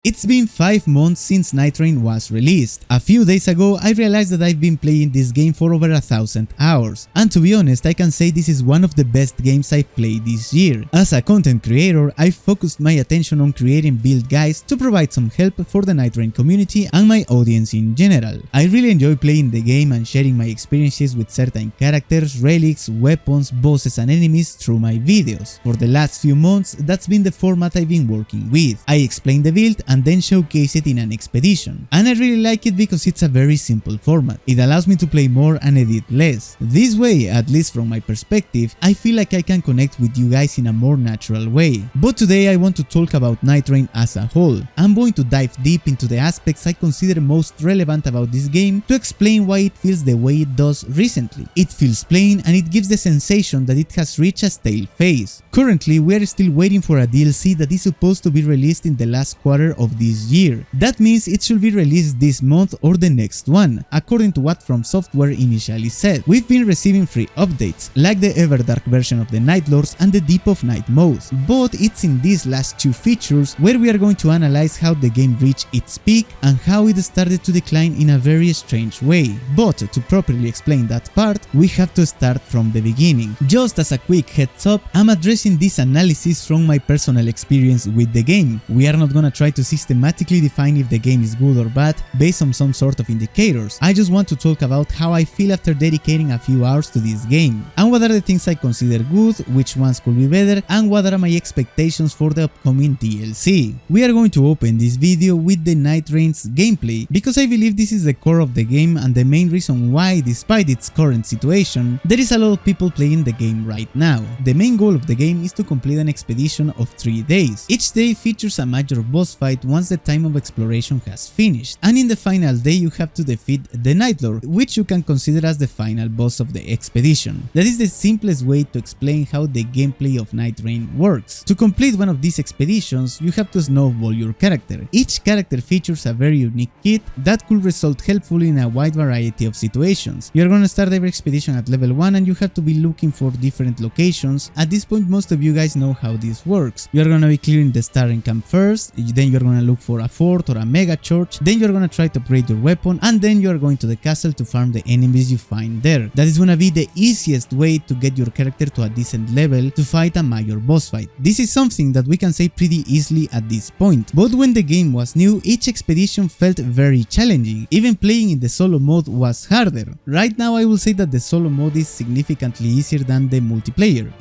It's been 5 months since Nightreign was released. A few days ago I realized that I've been playing this game for over 1000 hours, and to be honest I can say this is one of the best games I've played this year. As a content creator, I've focused my attention on creating build guides to provide some help for the Nightreign community and my audience in general. I really enjoy playing the game and sharing my experiences with certain characters, relics, weapons, bosses and enemies through my videos. For the last few months that's been the format I've been working with. I explain the build and then showcase it in an expedition. And I really like it because it's a very simple format. It allows me to play more and edit less. This way, at least from my perspective, I feel like I can connect with you guys in a more natural way. But today I want to talk about Nightreign as a whole. I'm going to dive deep into the aspects I consider most relevant about this game to explain why it feels the way it does recently. It feels plain and it gives the sensation that it has reached a stale phase. Currently, we are still waiting for a DLC that is supposed to be released in the last quarter of this year. That means it should be released this month or the next one, according to what From Software initially said. We've been receiving free updates, like the Everdark version of the Night Lords and the Deep of Night modes, but it's in these last two features where we are going to analyze how the game reached its peak and how it started to decline in a very strange way. But to properly explain that part, we have to start from the beginning. Just as a quick heads up, I'm addressing this analysis from my personal experience with the game. We are not gonna try to systematically define if the game is good or bad based on some sort of indicators. I just want to talk about how I feel after dedicating a few hours to this game, and what are the things I consider good, which ones could be better, and what are my expectations for the upcoming DLC. We are going to open this video with the Nightreign's gameplay, because I believe this is the core of the game and the main reason why, despite its current situation, there is a lot of people playing the game right now. The main goal of the game is to complete an expedition of 3 days. Each day features a major boss fight once the time of exploration has finished, and in the final day you have to defeat the Night Lord, which you can consider as the final boss of the expedition. That is the simplest way to explain how the gameplay of Nightreign works. To complete one of these expeditions, you have to snowball your character. Each character features a very unique kit that could result helpfully in a wide variety of situations. You are going to start every expedition at level 1 and you have to be looking for different locations. At this point most of you guys know how this works. You are going to be clearing the starting camp first, then you are going to look for a fort or a mega church, then you're going to try to upgrade your weapon, and then you are going to the castle to farm the enemies you find there. That is going to be the easiest way to get your character to a decent level to fight a major boss fight. This is something that we can say pretty easily at this point, but when the game was new, each expedition felt very challenging. Even playing in the solo mode was harder. Right now I will say that the solo mode is significantly easier than the multiplayer,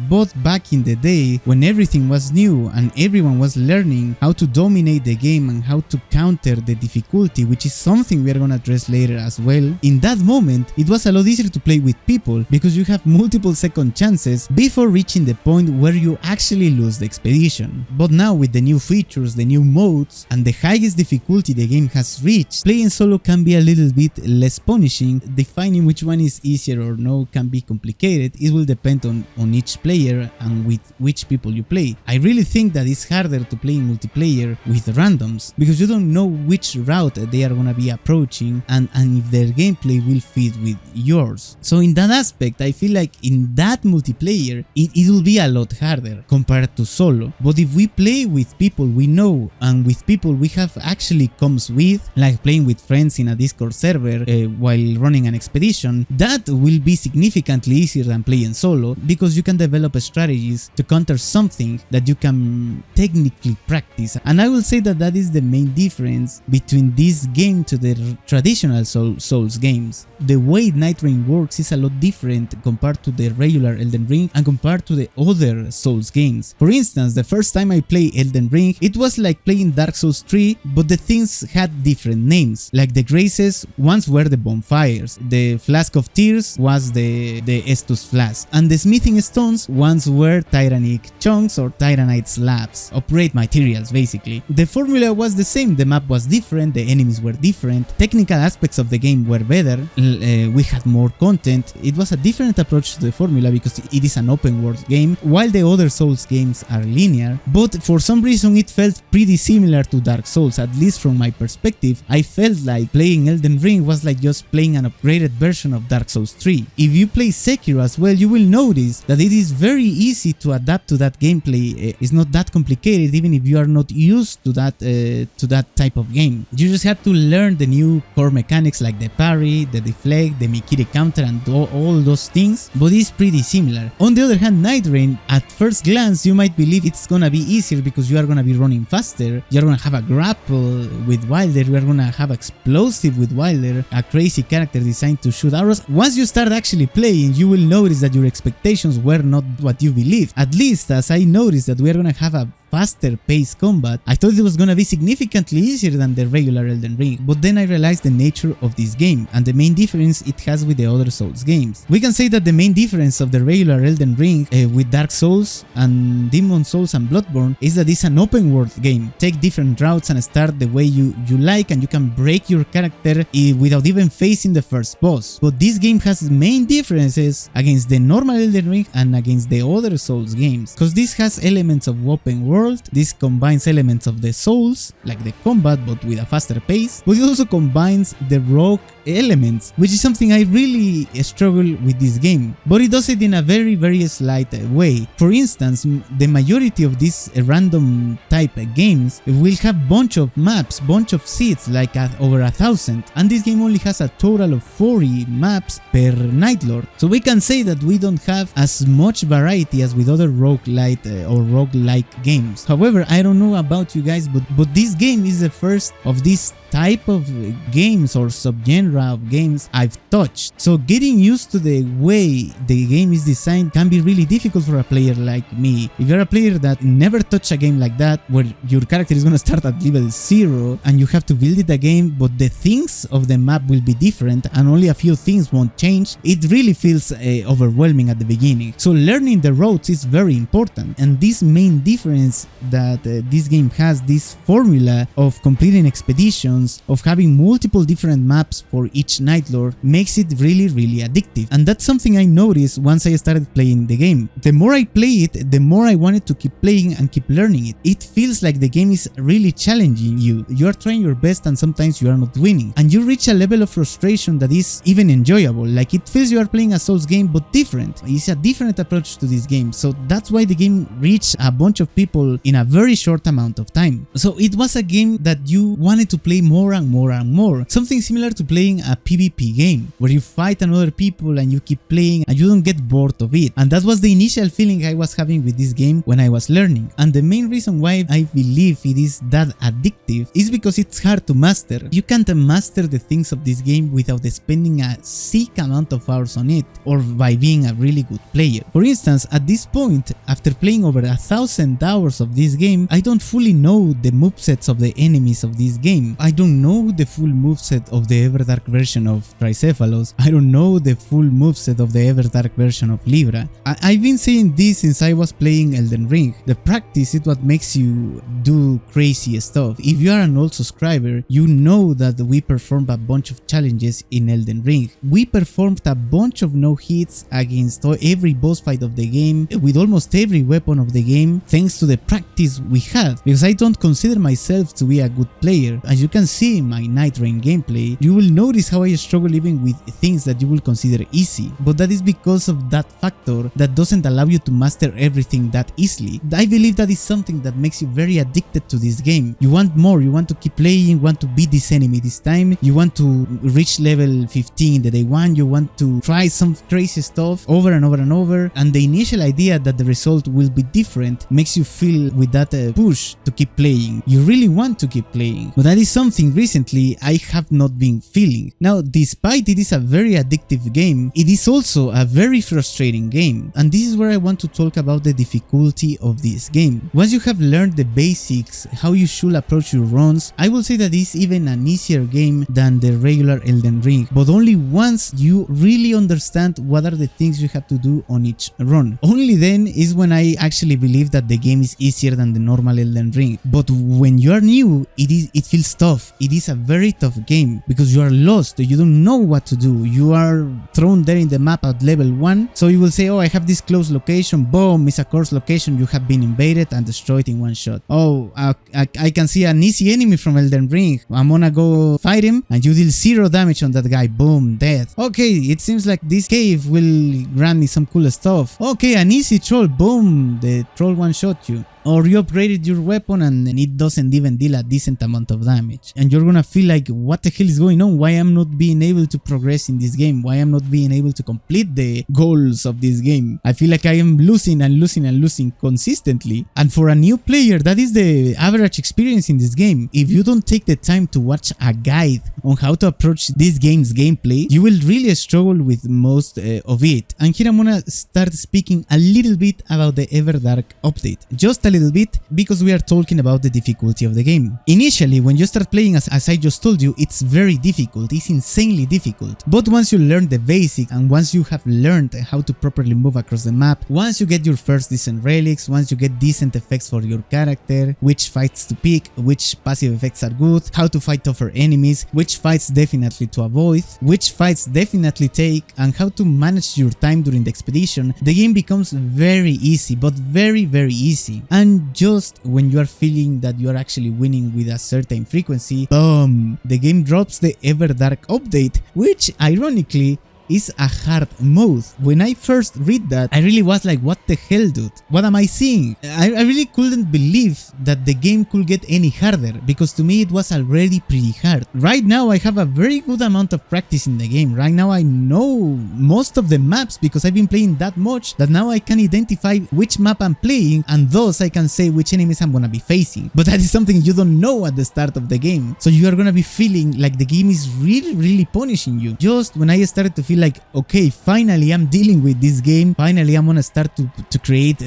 but back in the day when everything was new and everyone was learning how to dominate the game and how to counter the difficulty, which is something we are gonna address later as well, in that moment it was a lot easier to play with people because you have multiple second chances before reaching the point where you actually lose the expedition. But now with the new features, the new modes, and the highest difficulty the game has reached, playing solo can be a little bit less punishing. Defining which one is easier or no can be complicated. It will depend on each player and with which people you play. I really think that it's harder to play in multiplayer with randoms because you don't know which route they are gonna be approaching and if their gameplay will fit with yours. So in that aspect I feel like in that multiplayer it will be a lot harder compared to solo. But if we play with people we know and with people we have actually comes with, like playing with friends in a Discord server while running an expedition, that will be significantly easier than playing solo because you can develop strategies to counter something that you can technically practice. And I will say that that is the main difference between this game to the traditional Souls games. The way Nightreign works is a lot different compared to the regular Elden Ring and compared to the other Souls games. For instance, the first time I played Elden Ring, it was like playing Dark Souls 3, but the things had different names. Like the graces once were the bonfires, the Flask of Tears was the Estus Flask, and the smithing stones once were Tyrannic chunks or Tyrannite slabs, upgrade materials basically. The formula was the same, the map was different, the enemies were different, technical aspects of the game were better, we had more content. It was a different approach to the formula because it is an open world game while the other Souls games are linear, but for some reason it felt pretty similar to Dark Souls. At least from my perspective, I felt like playing Elden Ring was like just playing an upgraded version of Dark Souls 3. If you play Sekiro as well, you will notice that it is very easy to adapt to that gameplay. It's not that complicated even if you are not used used to that type of game. You just have to learn the new core mechanics like the parry, the deflect, the Mikiri counter, and all those things, but it's pretty similar. On the other hand, Nightreign, at first glance, you might believe it's gonna be easier because you are gonna be running faster, you're gonna have a grapple with Wilder, you are gonna have explosive with Wilder, a crazy character designed to shoot arrows. Once you start actually playing, you will notice that your expectations were not what you believed. At least as I noticed that we are gonna have a faster paced combat, I thought it was gonna be significantly easier than the regular Elden Ring, but then I realized the nature of this game and the main difference it has with the other Souls games. We can say that the main difference of the regular Elden Ring with Dark Souls and Demon Souls and Bloodborne is that it's an open world game. Take different routes and start the way you like, and you can break your character without even facing the first boss. But this game has main differences against the normal Elden Ring and against the other Souls games, because this has elements of open world. This combines elements of the Souls, like the combat, but with a faster pace, but it also combines the rogue elements, which is something I really struggle with this game, but it does it in a very slight way. For instance, the majority of these random type games will have bunch of maps, bunch of seats, like over 1,000, and this game only has a total of 40 maps per Nightlord. So we can say that we don't have as much variety as with other roguelite or roguelike games. However, I don't know about you guys, but this game is the first of this type of games or subgenre of games I've touched. So getting used to the way the game is designed can be really difficult for a player like me. If you're a player that never touched a game like that, where your character is gonna start at level 0 and you have to build it again, but the things of the map will be different and only a few things won't change, it really feels overwhelming at the beginning. So learning the roads is very important, and this main difference that this game has, this formula of completing expeditions, of having multiple different maps for each Nightlord, makes it really addictive. And that's something I noticed once I started playing the game. The more I play it, the more I wanted to keep playing and keep learning it. It feels like the game is really challenging you. You are trying your best and sometimes you are not winning, and you reach a level of frustration that is even enjoyable. Like, it feels you are playing a Souls game but different. It's a different approach to this game, so that's why the game reached a bunch of people in a very short amount of time. So it was a game that you wanted to play more and more. Something similar to playing a PvP game, where you fight another people and you keep playing and you don't get bored of it. And that was the initial feeling I was having with this game when I was learning. And the main reason why I believe it is that addictive is because it's hard to master. You can't master the things of this game without spending a sick amount of hours on it, or by being a really good player. For instance, at this point, after playing over 1,000 hours of this game, I don't fully know the movesets of the enemies of this game. I don't know the full moveset of the Everdark version of Tricephalos. I don't know the full moveset of the Everdark version of Libra. I've been saying this since I was playing Elden Ring. The practice is what makes you do crazy stuff. If you are an old subscriber, you know that we performed a bunch of challenges in Elden Ring. We performed a bunch of no hits against every boss fight of the game, with almost every weapon of the game, thanks to the practice we had, because I don't consider myself to be a good player. As you can see in my Nightreign gameplay, you will notice how I struggle even with things that you will consider easy, but that is because of that factor that doesn't allow you to master everything that easily. I believe that is something that makes you very addicted to this game. You want more, you want to keep playing, you want to beat this enemy this time, you want to reach level 15 the day one, you want to try some crazy stuff over and over, and the initial idea that the result will be different makes you feel with that push to keep playing. You really want to keep playing, but that is something recently I have not been feeling. Now, despite it is a very addictive game, it is also a very frustrating game, and this is where I want to talk about the difficulty of this game. Once you have learned the basics, how you should approach your runs, I will say that it's even an easier game than the regular Elden Ring, but only once you really understand what are the things you have to do on each run. Only then is when I actually believe that the game is easier than the normal Elden Ring. But when you are new, it feels tough. It is a very tough game because you are lost, you don't know what to do, you are thrown there in the map at level 1, so you will say, oh, I have this close location, boom, it's a cursed location, you have been invaded and destroyed in one shot. Oh, I can see an easy enemy from Elden Ring, I'm gonna go fight him, and you deal 0 damage on that guy, boom, death. Okay, it seems like this cave will grant me some cool stuff. Okay, an easy troll, boom, the troll one-shot you. or you upgraded your weapon and it doesn't even deal a decent amount of damage, and you're gonna feel like, what the hell is going on? Why I'm not being able to progress in this game? Why I'm not being able to complete the goals of this game? I feel like I am losing and losing and losing consistently. And for a new player, that is the average experience in this game. If you don't take the time to watch a guide on how to approach this game's gameplay, you will really struggle with most of it. And here I'm gonna start speaking a little bit about the Everdark update. Just a little bit, because we are talking about the difficulty of the game. Initially, when you start playing, as I just told you, it's very difficult. It's insanely difficult. But once you learn the basic, and once you have learned how to properly move across the map, once you get your first decent relics, once you get decent effects for your character, which fights to pick, which passive effects are good, how to fight tougher enemies, which fights definitely to avoid, which fights definitely take, and how to manage your time during the expedition, the game becomes very easy, but very easy. And just when you are feeling that you are actually winning with a certain frequency, boom, the game drops the Everdark update, which ironically is a hard mode. When I first read that, I really was like, what the hell, dude? What am I seeing? I really couldn't believe that the game could get any harder, because to me it was already pretty hard. Right now I have a very good amount of practice in the game. Right now I know most of the maps, because I've been playing that much that now I can identify which map I'm playing, and thus I can say which enemies I'm gonna be facing. But that is something you don't know at the start of the game. So you are gonna be feeling like the game is really punishing you. Just when I started to feel like, okay, finally I'm dealing with this game, finally I'm gonna start to create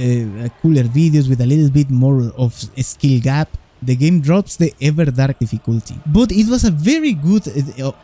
cooler videos with a little bit more of a skill gap, the game drops the Everdark difficulty. But it was a very good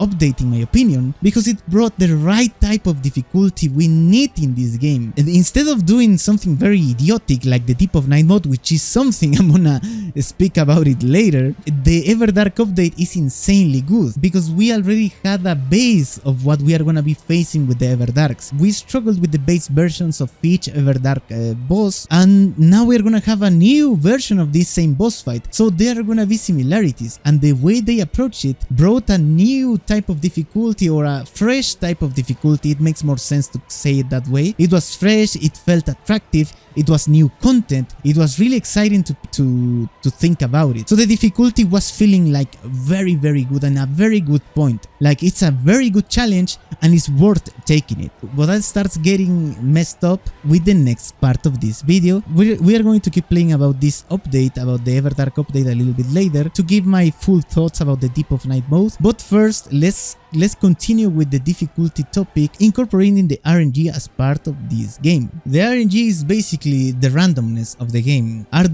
update in my opinion, because it brought the right type of difficulty we need in this game. And instead of doing something very idiotic like the Deep of Night mode, which is something I'm gonna speak about it later, the Everdark update is insanely good, because we already had a base of what we are gonna be facing with the Everdarks. We struggled with the base versions of each Everdark boss, and now we're gonna have a new version of this same boss fight. So there are gonna be similarities, and the way they approach it brought a new type of difficulty, or a fresh type of difficulty. It makes more sense to say it that way. It was fresh, it felt attractive, it was new content, it was really exciting to think about it. So the difficulty was feeling like very good, and a very good point. Like, it's a very good challenge and it's worth taking it. But that starts getting messed up with the next part of this video. We are going to keep playing about this update, about the Everdark update, a little bit later, to give my full thoughts about the Deep of Night mode. But first, let's continue with the difficulty topic, incorporating the RNG as part of this game. The RNG is basically the randomness of the game. Are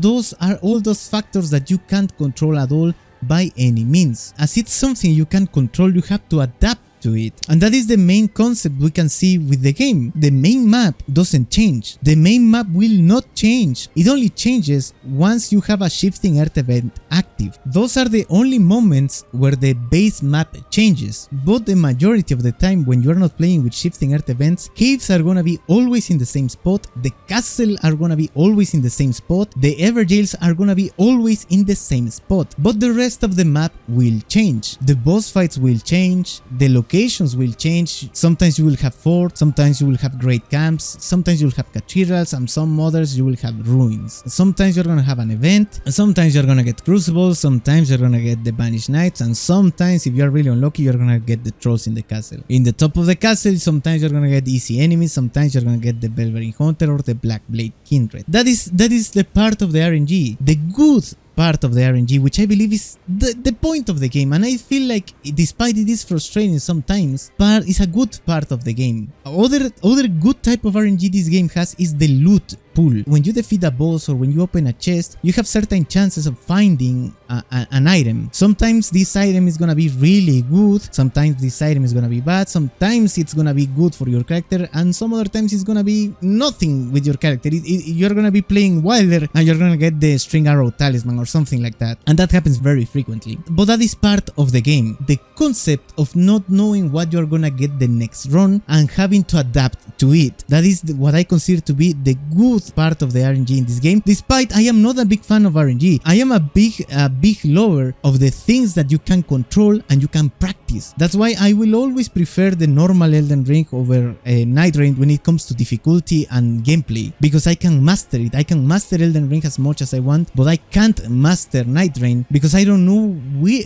all those factors that you can't control at all by any means. As it's something you can control, you have to adapt to it. And that is the main concept we can see with the game. The main map doesn't change. The main map will not change. It only changes once you have a shifting earth event active. Those are the only moments where the base map changes. But the majority of the time, when you are not playing with shifting earth events, caves are gonna be always in the same spot, the castle are gonna be always in the same spot, the Everjails are gonna be always in the same spot. But the rest of the map will change. The boss fights will change, the locations will change. Sometimes you will have forts, sometimes you will have great camps, sometimes you will have cathedrals, and some others you will have ruins. Sometimes you're gonna have an event, sometimes you're gonna get crucibles, sometimes you're gonna get the banished knights, and sometimes, if you're really unlucky, you're gonna get the trolls in the castle. In the top of the castle, sometimes you're gonna get easy enemies, sometimes you're gonna get the Belverin Hunter or the Black Blade Kindred. That is the part of the RNG. The good part of the RNG, which I believe is the point of the game, and I feel like, despite it is frustrating sometimes, but it's a good part of the game. Other good type of RNG this game has is the loot pool. When you defeat a boss or when you open a chest, you have certain chances of finding an item. Sometimes this item is gonna be really good, sometimes this item is gonna be bad, sometimes it's gonna be good for your character, and some other times it's gonna be nothing with your character. You're gonna be playing Wilder and you're gonna get the string arrow talisman or something like that, and that happens very frequently. But that is part of the game. The concept of not knowing what you're gonna get the next run and having to adapt to it. That is what I consider to be the good part of the RNG in this game. Despite I am not a big fan of RNG, I am a big lover of the things that you can control and you can practice difficulties. That's why I will always prefer the normal Elden Ring over Nightreign when it comes to difficulty and gameplay, because I can master it. I can master Elden Ring as much as I want, but I can't master Nightreign because I don't know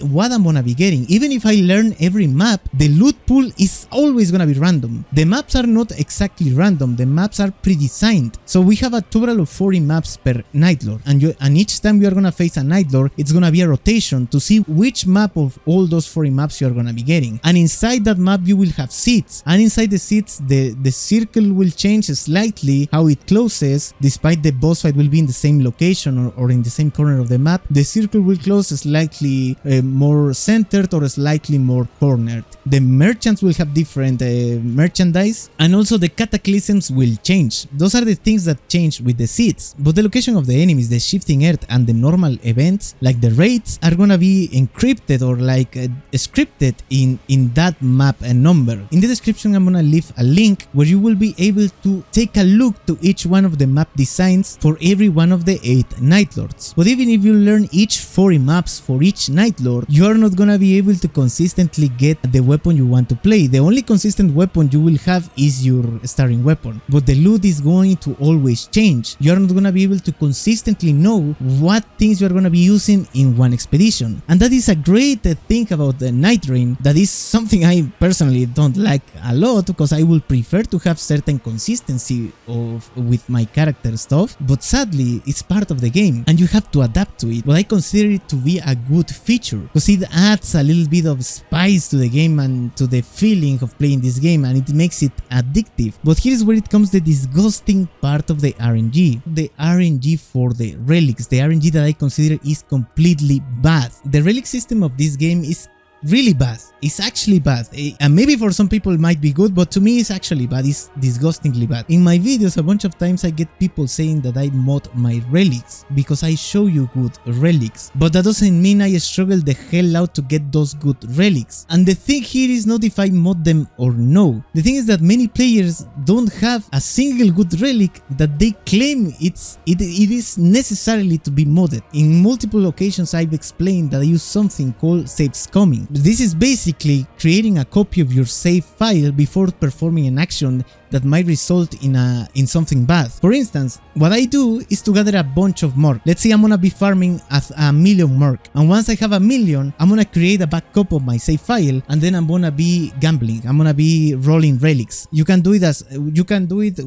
what I'm gonna be getting. Even if I learn every map, the loot pool is always gonna be random. The maps are not exactly random, the maps are pre-designed. So we have a total of 40 maps per Nightlord, and each time you are gonna face a Nightlord, it's gonna be a rotation to see which map of all those 40 maps you are gonna be getting. And inside that map you will have seats, and inside the seats the circle will change slightly how it closes. Despite the boss fight will be in the same location or in the same corner of the map, the circle will close slightly more centered or slightly more cornered. The merchants will have different merchandise, and also the cataclysms will change. Those are the things that change with the seats. But the location of the enemies, the shifting earth, and the normal events like the raids are gonna be encrypted or like scripted in that map and number. In the description I'm gonna leave a link where you will be able to take a look to each one of the map designs for every one of the 8 Nightlords. But even if you learn each 40 maps for each Nightlord, you are not gonna be able to consistently get the weapon you want to play. The only consistent weapon you will have is your starting weapon, but the loot is going to always change. You are not gonna be able to consistently know what things you are gonna be using in one expedition, and that is a great thing about the Nightreign. That is something I personally don't like a lot, because I would prefer to have certain consistency with my character stuff, but sadly it's part of the game and you have to adapt to it. But I consider it to be a good feature because it adds a little bit of spice to the game and to the feeling of playing this game, and it makes it addictive. But here's where it comes the disgusting part of the RNG. The RNG for the relics, the RNG that I consider is completely bad. The relic system of this game is really bad. It's actually bad, and maybe for some people it might be good, but to me it's actually bad. It's disgustingly bad. In my videos a bunch of times I get people saying that I mod my relics because I show you good relics, but that doesn't mean I struggle the hell out to get those good relics. And the thing here is not if I mod them or no. The thing is that many players don't have a single good relic that they claim it is necessarily to be modded. In multiple occasions I've explained that I use something called save scumming. This is basically creating a copy of your save file before performing an action that might result in something bad. For instance, what I do is to gather a bunch of merc. Let's say I'm gonna be farming at 1,000,000 merc, and once I have 1,000,000, I'm gonna create a backup of my save file, and then I'm gonna be gambling. I'm gonna be rolling relics. You can do it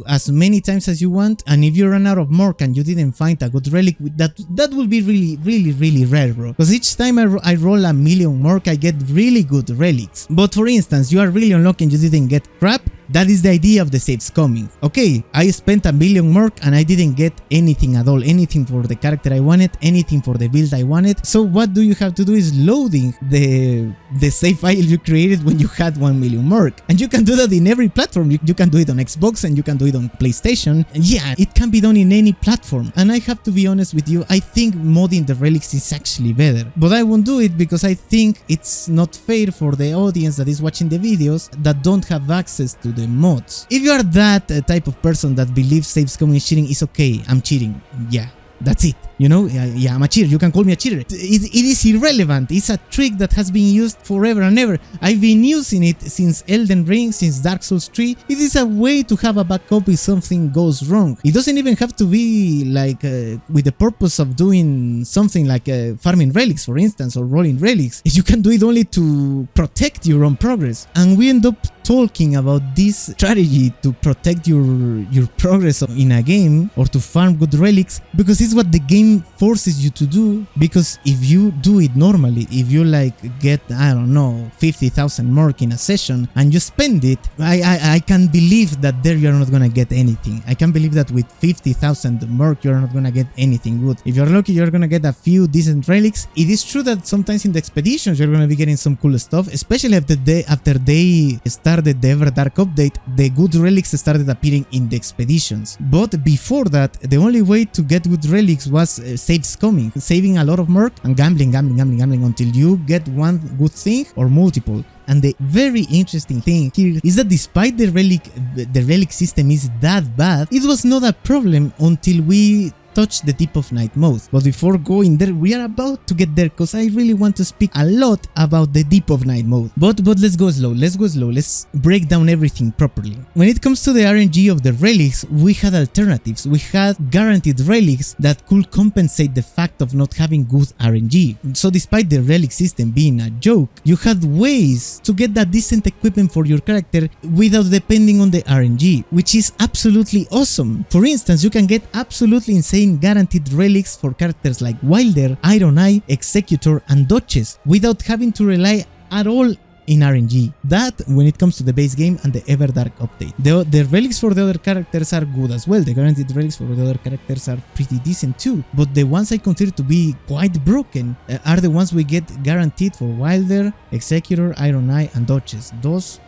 as many times as you want, and if you run out of merc and you didn't find a good relic, that will be really rare, bro. Because each time I roll 1,000,000 merc, I get really good relics. But for instance, you are really unlucky and you didn't get crap. That is the idea of the saves coming. Okay, I spent 1,000,000 merc and I didn't get anything at all, anything for the character I wanted, anything for the build I wanted. So what do you have to do is loading the save file you created when you had 1,000,000 merc. And you can do that in every platform. You can do it on Xbox and you can do it on PlayStation. And yeah, it can be done in any platform. And I have to be honest with you, I think modding the relics is actually better. But I won't do it because I think it's not fair for the audience that is watching the videos that don't have access to the mods. If you are that type of person that believes save scumming is cheating, it's okay, I'm cheating. Yeah, that's it. You know, yeah, I'm a cheater. You can call me a cheater. It is irrelevant. It's a trick that has been used forever and ever. I've been using it since Elden Ring, since Dark Souls 3. It is a way to have a backup if something goes wrong. It doesn't even have to be like with the purpose of doing something like farming relics, for instance, or rolling relics. You can do it only to protect your own progress. And we end up talking about this strategy to protect your progress in a game or to farm good relics because it's what the game forces you to do. Because if you do it normally, if you like get, I don't know, 50,000 merc in a session and you spend it, I can believe that there you're not gonna get anything. I can believe that with 50,000 merc you're not gonna get anything good. If you're lucky, you're gonna get a few decent relics. It is true that sometimes in the expeditions you're gonna be getting some cool stuff, especially after they started the Everdark update. The good relics started appearing in the expeditions. But before that, the only way to get good relics was save scumming, saving a lot of merc and gambling until you get one good thing or multiple. And the very interesting thing here is that despite the relic system is that bad, it was not a problem until we touch the Deep of Night mode. But before going there, we are about to get there because I really want to speak a lot about the Deep of Night mode. But let's go slow, let's break down everything properly. When it comes to the RNG of the relics, we had alternatives. We had guaranteed relics that could compensate the fact of not having good RNG. So despite the relic system being a joke, you had ways to get that decent equipment for your character without depending on the RNG, which is absolutely awesome. For instance, you can get absolutely insane guaranteed relics for characters like Wilder, Iron Eye, Executor, and Duchess without having to rely at all in RNG. That when it comes to the base game and the Everdark update. The relics for the other characters are good as well. The guaranteed relics for the other characters are pretty decent too. But the ones I consider to be quite broken are the ones we get guaranteed for Wilder, Executor, Iron Eye, and Duchess. Those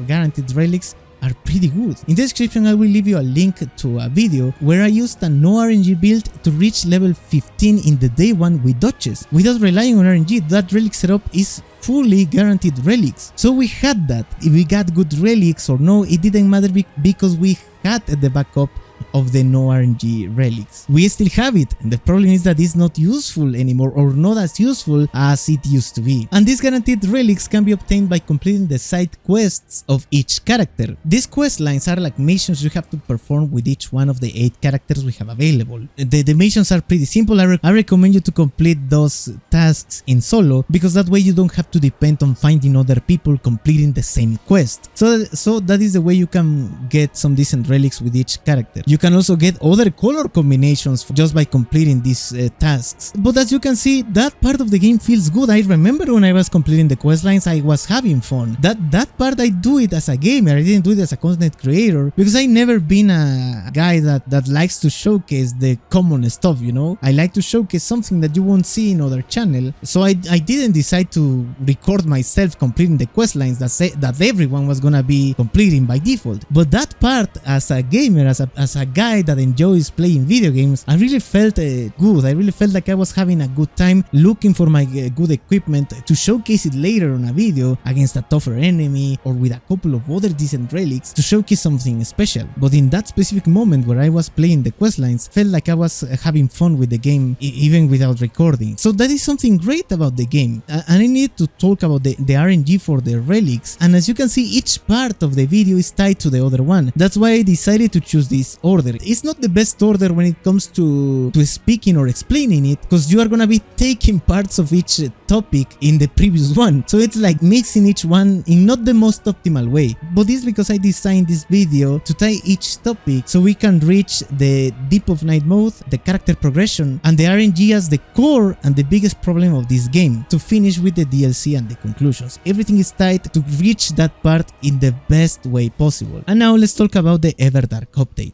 guaranteed relics are pretty good. In the description I will leave you a link to a video where I used a no RNG build to reach level 15 in the day 1 with Duchess. Without relying on RNG, that relic setup is fully guaranteed relics. So we had that. If we got good relics or no, it didn't matter because we had the backup of the no RNG relics. We still have it, and the problem is that it's not useful anymore, or not as useful as it used to be. And these guaranteed relics can be obtained by completing the side quests of each character. These quest lines are like missions you have to perform with each one of the 8 characters we have available. The missions are pretty simple. I recommend you to complete those tasks in solo, because that way you don't have to depend on finding other people completing the same quest. So that is the way you can get some decent relics with each character. You can also get other color combinations just by completing these tasks. But as you can see, that part of the game feels good. I remember when I was completing the quest lines, I was having fun. That part I do it as a gamer. I didn't do it as a content creator because I never been a guy that likes to showcase the common stuff, you know. I like to showcase something that you won't see in other channel. So I didn't decide to record myself completing the quest lines that everyone was gonna be completing by default. But that part, as a gamer, as a guy that enjoys playing video games, I really felt good. I really felt like I was having a good time looking for my good equipment to showcase it later on a video against a tougher enemy or with a couple of other decent relics to showcase something special. But in that specific moment where I was playing the quest lines, felt like I was having fun with the game even without recording. So that is something great about the game. And I need to talk about the RNG for the relics, and as you can see, each part of the video is tied to the other one. That's why I decided to choose this order. It's not the best order when it comes to speaking or explaining it, because you are gonna be taking parts of each topic in the previous one, so it's like mixing each one in not the most optimal way. But it's because I designed this video to tie each topic so we can reach the Deep of Night mode, the character progression, and the RNG as the core and the biggest problem of this game, to finish with the DLC and the conclusions. Everything is tied to reach that part in the best way possible. And now let's talk about the Everdark update.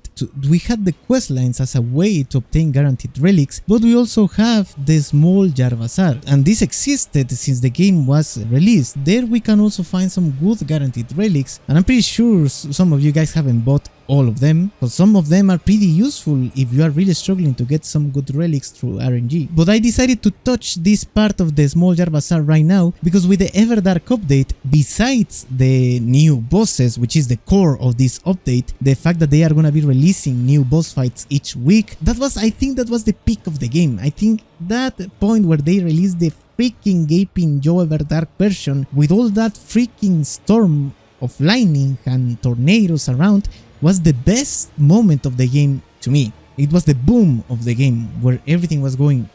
We had the quest lines as a way to obtain guaranteed relics, but we also have the small jar bazaar, and this existed since the game was released. There we can also find some good guaranteed relics, and I'm pretty sure some of you guys haven't bought all of them, but some of them are pretty useful if you are really struggling to get some good relics through RNG. But I decided to touch this part of the small jar bazaar right now because with the Everdark update, besides the new bosses, which is the core of this update, the fact that they are gonna be releasing new boss fights each week, I think that was the peak of the game. I think that point where they released the freaking gaping Joe Everdark version with all that freaking storm of lightning and tornadoes around was the best moment of the game to me. It was the boom of the game where everything was going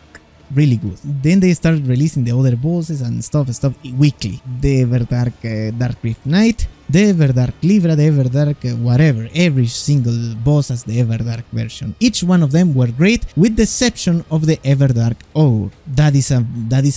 really good. Then they started releasing the other bosses and stuff weekly. The Everdark Dark Rift Knight, the Everdark Libra, the Everdark whatever. Every single boss has the Everdark version. Each one of them were great, with the exception of the Everdark Ogre. That is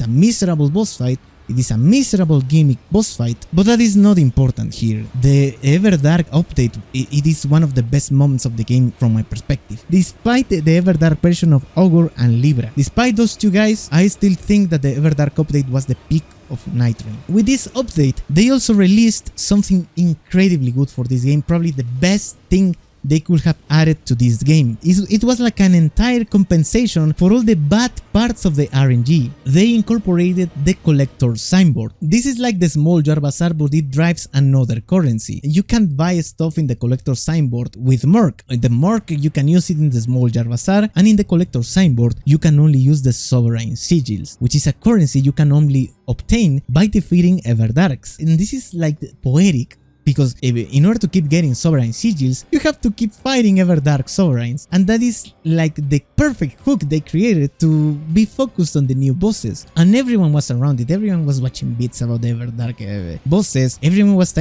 a miserable boss fight. It is a miserable gimmick boss fight, but that is not important here. The Everdark update, it is one of the best moments of the game from my perspective. Despite the Everdark version of Ogre and Libra, despite those two guys, I still think that the Everdark update was the peak of Nightreign. With this update, they also released something incredibly good for this game, probably the best thing they could have added to this game. It was like an entire compensation for all the bad parts of the RNG. They incorporated the collector signboard. This is like the small jar bazaar, but it drives another currency. You can buy stuff in the collector signboard with Merc. In the Merc, you can use it in the small jar bazaar, and in the collector signboard, you can only use the sovereign sigils, which is a currency you can only obtain by defeating Everdarks. And this is like poetic, because in order to keep getting sovereign sigils, you have to keep fighting Everdark sovereigns, and that is like the perfect hook they created to be focused on the new bosses. And everyone was around it, everyone was watching bits about the Everdark bosses, everyone was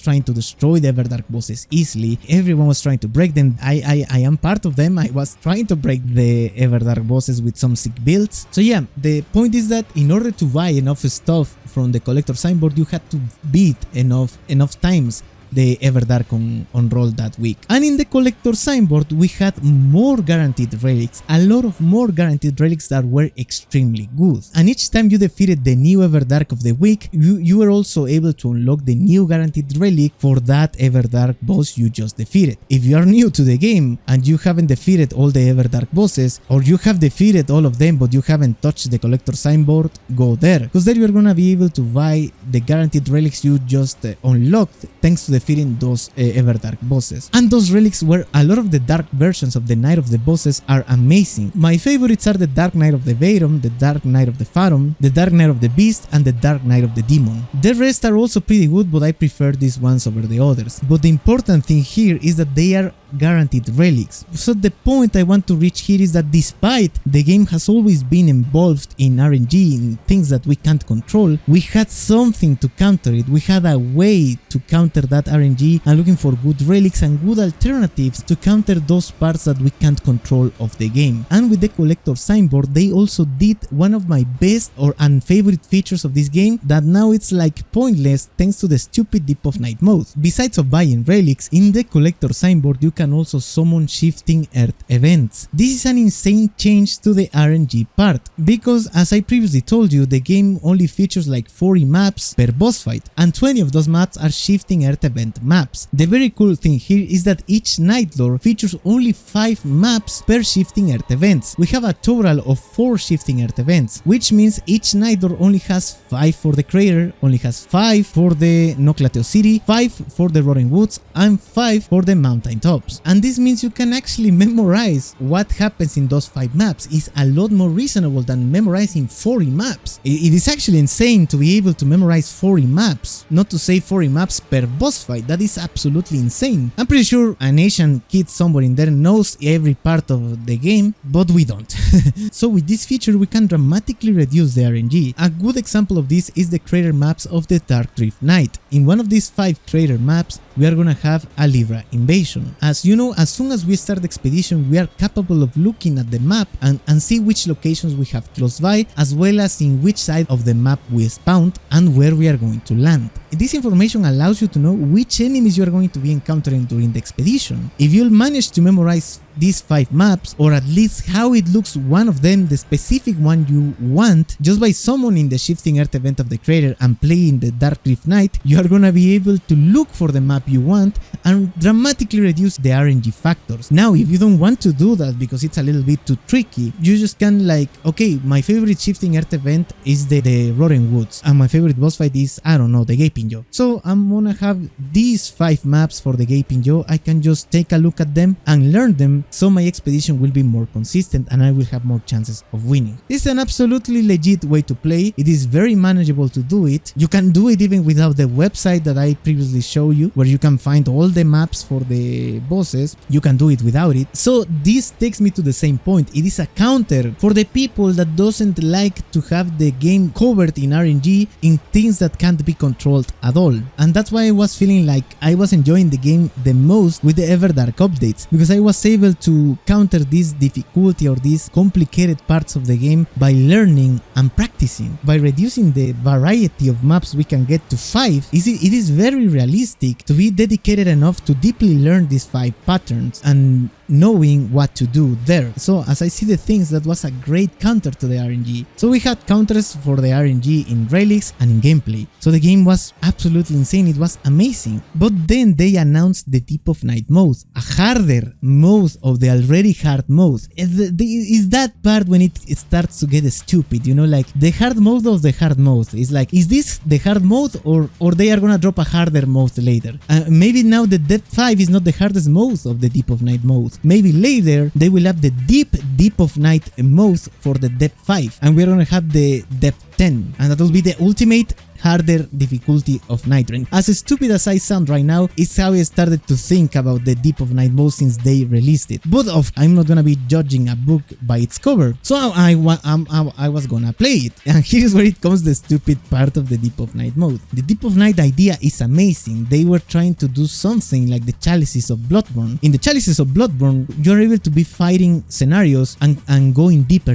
trying to destroy the Everdark bosses easily, everyone was trying to break them. I am part of them. I was trying to break the Everdark bosses with some sick builds. So yeah, the point is that in order to buy enough stuff from the collector signboard, you had to beat enough times the Everdark on roll that week. And in the collector signboard, we had more guaranteed relics, a lot of more guaranteed relics that were extremely good. And each time you defeated the new Everdark of the week, you were also able to unlock the new guaranteed relic for that Everdark boss you just defeated. If you are new to the game and you haven't defeated all the Everdark bosses, or you have defeated all of them but you haven't touched the collector signboard, go there, because there you are gonna be able to buy the guaranteed relics you just unlocked thanks to defeating those Everdark bosses. And those relics, were a lot of the dark versions of the Knight of the bosses, are amazing. My favorites are the Dark Knight of the Veyron, the Dark Knight of the Farum, the Dark Knight of the Beast, and the Dark Knight of the Demon. The rest are also pretty good, but I prefer these ones over the others. But the important thing here is that they are guaranteed relics. So the point I want to reach here is that despite the game has always been involved in RNG, in things that we can't control, we had something to counter it. We had a way to counter that RNG and looking for good relics and good alternatives to counter those parts that we can't control of the game. And with the collector signboard, they also did one of my best or unfavorite features of this game that now it's like pointless thanks to the stupid Deep of Night mode. Besides of buying relics, in the collector signboard you can also summon shifting earth events. This is an insane change to the RNG part, because as I previously told you, the game only features like 40 maps per boss fight, and 20 of those maps are shifting earth event maps. The very cool thing here is that each Night Lord features only 5 maps per shifting earth events. We have a total of 4 shifting earth events, which means each Night Lord only has 5 for the crater, only has 5 for the Noclateo City, 5 for the Roaring Woods, and 5 for the mountain tops. And this means you can actually memorize what happens in those 5 maps. Is a lot more reasonable than memorizing 40 maps. It is actually insane to be able to memorize 40 maps, not to say 40 maps per boss fight. That is absolutely insane. I'm pretty sure an Asian kid somewhere in there knows every part of the game, but we don't. So with this feature we can dramatically reduce the RNG. A good example of this is the crater maps of the Dark Drift Knight. In one of these 5 crater maps, we are gonna have a Libra invasion. As you know, as soon as we start the expedition, we are capable of looking at the map and see which locations we have close by, as well as in which side of the map we spawned and where we are going to land. This information allows you to know which enemies you are going to be encountering during the expedition. If you'll manage to memorize these 5 maps, or at least how it looks, one of them, the specific one you want, just by summoning the shifting earth event of the crater and playing the Dark Drift Knight, you are gonna be able to look for the map you want and dramatically reduce the RNG factors. Now, if you don't want to do that because it's a little bit too tricky, you just can like, okay, my favorite shifting earth event is the Roaring Woods, and my favorite boss fight is, I don't know, the Gaping Jaw. So I'm gonna have these 5 maps for the Gaping Jaw. I can just take a look at them and learn them, so my expedition will be more consistent and I will have more chances of winning. This is an absolutely legit way to play. It is very manageable to do it. You can do it even without the website that I previously showed you, where you can find all the maps for the bosses. You can do it without it. So this takes me to the same point. It is a counter for the people that doesn't like to have the game covered in RNG, in things that can't be controlled at all. And that's why I was feeling like I was enjoying the game the most with the Everdark updates, because I was able to counter this difficulty or these complicated parts of the game by learning and practicing. By reducing the variety of maps we can get to 5, it is very realistic to be dedicated enough to deeply learn these 5 patterns and knowing what to do there. So as I see the things, that was a great counter to the RNG. So we had counters for the RNG in relics and in gameplay. So the game was absolutely insane, it was amazing. But then they announced the Deep of Night mode, a harder mode of the already hard mode. Is that part when it starts to get stupid, you know, like the hard mode of the hard mode. Is like, is this the hard mode or they are gonna drop a harder mode later? Maybe now the Depth 5 is not the hardest mode of the Deep of Night mode. Maybe later they will have the Deep of Night mode for the Depth 5 and we're gonna have the Depth 10 and that will be the ultimate harder difficulty of Nightreign. As stupid as I sound right now, it's how I started to think about the Deep of Night mode since they released it. But I'm not gonna be judging a book by its cover, so I was gonna play it. And here's where it comes the stupid part of the Deep of Night mode. The Deep of Night idea is amazing. They were trying to do something like the Chalices of Bloodborne. In the Chalices of Bloodborne, you're able to be fighting scenarios and going deeper,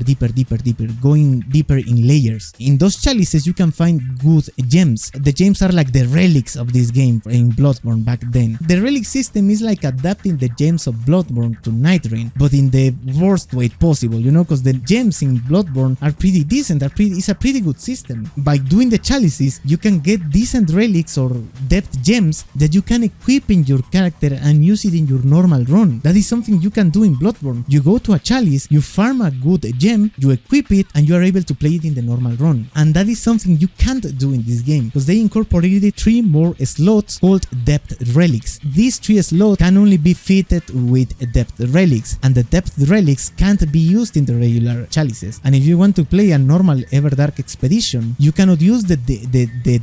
going deeper in layers. In those chalices, you can find good gems. The gems are like the relics of this game in Bloodborne back then. The relic system is like adapting the gems of Bloodborne to Nightreign, but in the worst way possible, you know, because the gems in Bloodborne are pretty decent, it's a pretty good system. By doing the chalices, you can get decent relics or depth gems that you can equip in your character and use it in your normal run. That is something you can do in Bloodborne. You go to a chalice, you farm a good gem, you equip it, and you are able to play it in the normal run. And that is something you can't do in this game, because they incorporated 3 more slots called depth relics. These 3 slots can only be fitted with depth relics, and the depth relics can't be used in the regular chalices. And if you want to play a normal Everdark expedition, you cannot use the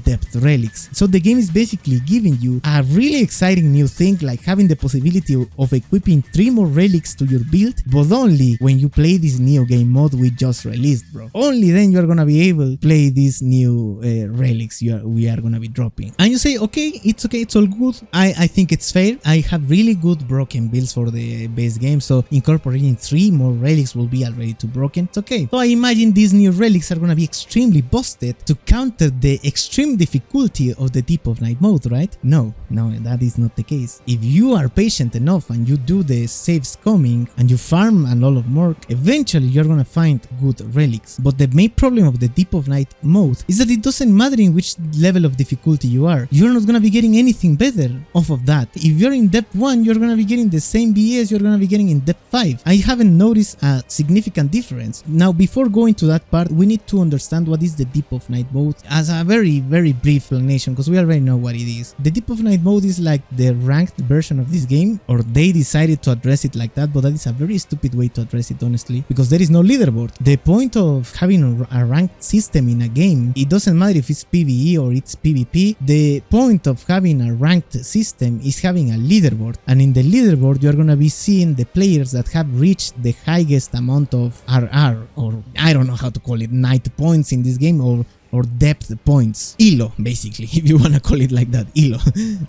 depth relics. So the game is basically giving you a really exciting new thing, like having the possibility of equipping 3 more relics to your build, but only when you play this new game mode we just released, bro. Only then you are gonna be able to play these new relics we are gonna be dropping. And you say, okay, it's all good. I think it's fair. I have really good broken builds for the base game, so incorporating 3 more relics will be already too broken. It's okay. So I imagine these new relics are gonna be extremely busted to counter the extreme difficulty of the Deep of Night mode, right? No, that is not the case. If you are patient enough and you do the saves coming and you farm a lot of work, eventually you're gonna find good relics. But the main problem of the Deep of Night mode is that it doesn't matter in which level of difficulty you are. You're not gonna be getting anything better off of that. If you're in depth 1, you're gonna be getting the same BS you're gonna be getting in depth 5. I haven't noticed a significant difference. Now, before going to that part, we need to understand what is the Deep of Night mode as a very brief explanation, because we already know what it is. The Deep of Night mode is like the ranked version of this game, or they decided to address it like that, but that is a very stupid way to address it, honestly, because there is no leaderboard. The point of having a ranked system in a game, it doesn't matter if it's PvE or it's PvP, the point of having a ranked system is having a leaderboard, and in the leaderboard you're gonna be seeing the players that have reached the highest amount of RR, or I don't know how to call it, night points in this game, or depth points. ELO, basically, if you wanna call it like that, ELO.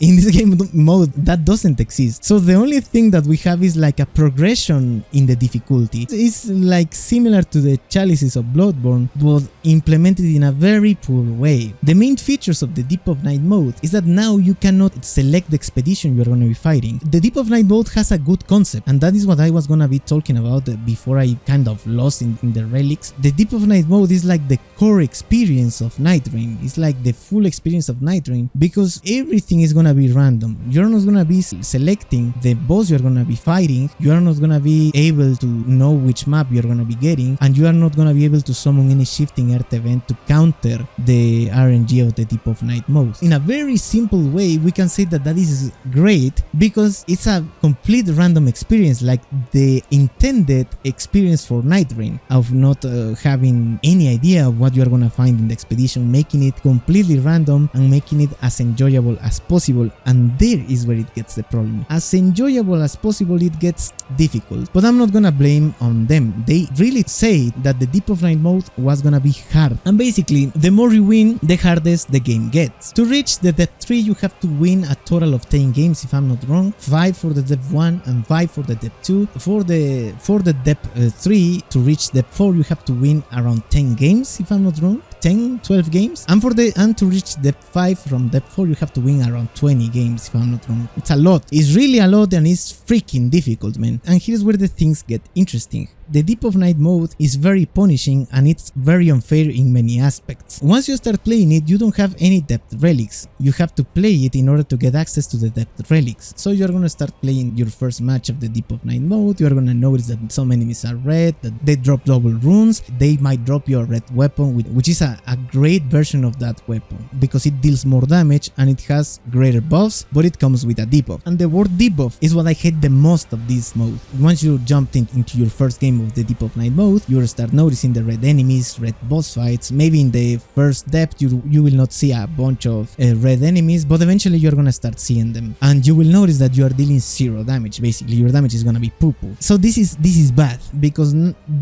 In this game mode, that doesn't exist. So the only thing that we have is like a progression in the difficulty. It's like similar to the Chalices of Bloodborne, but implemented in a very poor way. The main features of the Deep of Night mode is that now you cannot select the expedition you're gonna be fighting. The Deep of Night mode has a good concept, and that is what I was gonna be talking about before I kind of lost in the relics. The Deep of Night mode is like the core experience of Nightreign. It's like the full experience of Nightreign, because everything is gonna be random. You're not gonna be selecting the boss you're gonna be fighting, you are not gonna be able to know which map you're gonna be getting, and you are not gonna be able to summon any shifting earth event to counter the RNG of the Deep of Night mode. In a very simple way, we can say that is great, because it's a complete random experience, like the intended experience for Nightreign, of not having any idea of what you're gonna find in the expedition, making it completely random and making it as enjoyable as possible. And there is where it gets the problem. As enjoyable as possible, it gets difficult, but I'm not gonna blame on them. They really say that the Deep of Night mode was gonna be hard, and basically the more you win, the hardest the game gets. To reach the depth 3, you have to win a total of 10 games, if I'm not wrong, 5 for the depth 1 and 5 for the depth 2. For the depth 3 to reach depth 4, you have to win around 10 games, if I'm not wrong. 10, 12 games. And to reach depth 5 from depth 4, you have to win around 20 games, if I'm not wrong. It's a lot. It's really a lot, and it's freaking difficult, man. And here's where the things get interesting. The Deep of Night mode is very punishing, and it's very unfair in many aspects. Once you start playing it, you don't have any depth relics. You have to play it in order to get access to the depth relics. So you're gonna start playing your first match of the Deep of Night mode. You're gonna notice that some enemies are red, that they drop double runes. They might drop you a red weapon, which is a great version of that weapon, because it deals more damage and it has greater buffs, but it comes with a debuff. And the word debuff is what I hate the most of this mode. Once you jumped into your first game of the Deep of Night mode, you'll start noticing the red enemies, red boss fights. Maybe in the first depth you will not see a bunch of red enemies, but eventually you're gonna start seeing them, and you will notice that you are dealing 0 damage. Basically your damage is gonna be poo-poo. So this is bad, because